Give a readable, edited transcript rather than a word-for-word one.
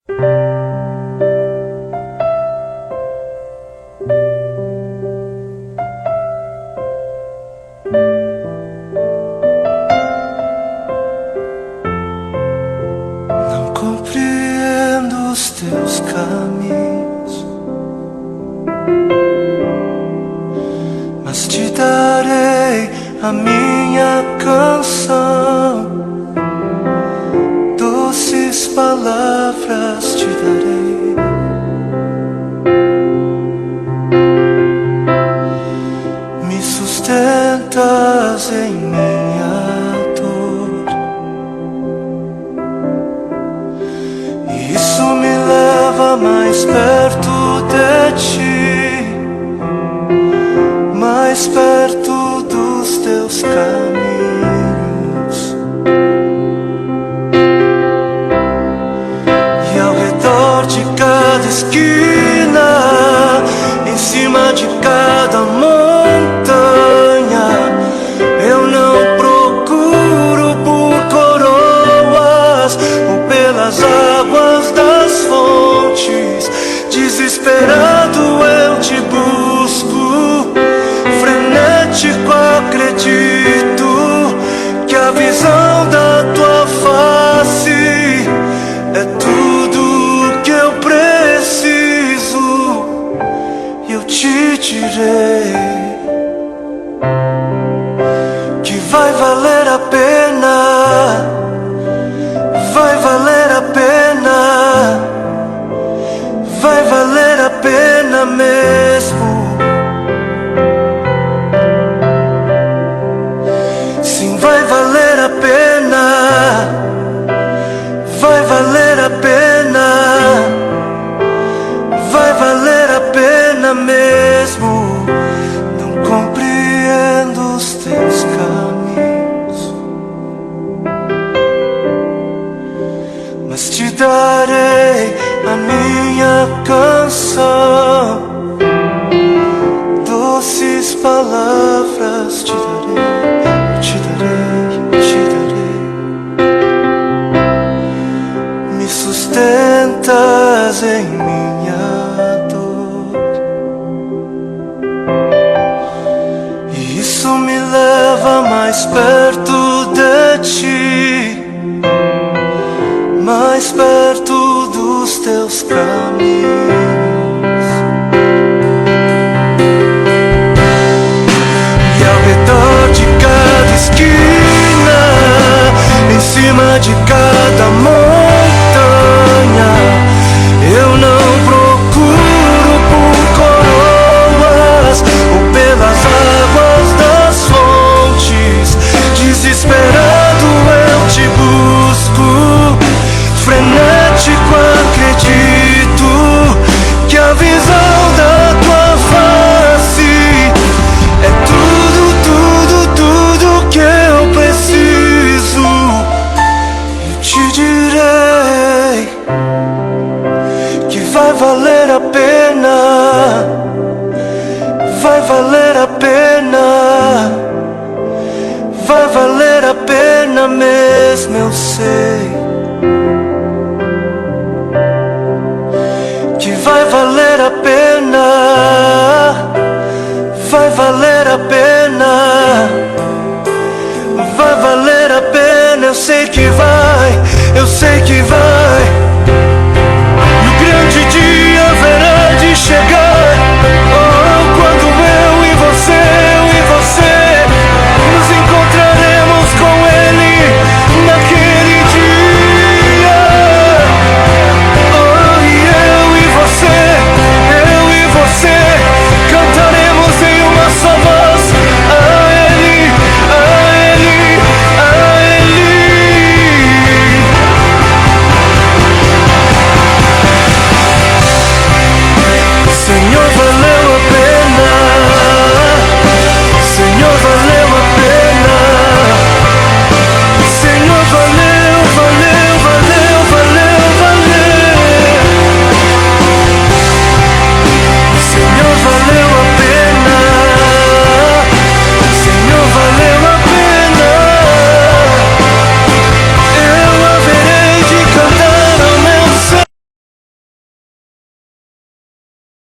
Não compreendo os teus caminhos, mas te darei a minha canção. Doces palavras te darei. Me sustentas em minha dor, e isso me leva mais perto de ti, mais perto dos teus caminhos. E ao redor de cada esquina, em cima de cada montanha, eu não procuro por coroas ou pelas águas das fontes. Desesperado eu te busco, frenético acredito que a visão da tua face é tudo que eu preciso. E eu te direi que vai valer a pena, vai valer a pena, vai valer a pena mesmo. Sim, vai valer a pena, vai valer a pena, vai valer a pena mesmo. Não compreendo os teus caminhos, mas te darei a minha canção. Doces palavras te darei, te darei, te darei. Me sustentas em minha dor, e isso me leva mais perto de ti, mais perto dos teus caminhos. E ao redor de cada esquina, em cima de cada montanha, eu não procuro por coroas ou pelas águas das fontes. Desesperado eu te busco, frenético acredito que a visão da tua face é tudo, tudo, tudo que eu preciso. Eu te direi que vai valer a pena, vai valer a pena, vai valer a pena mesmo, eu sei.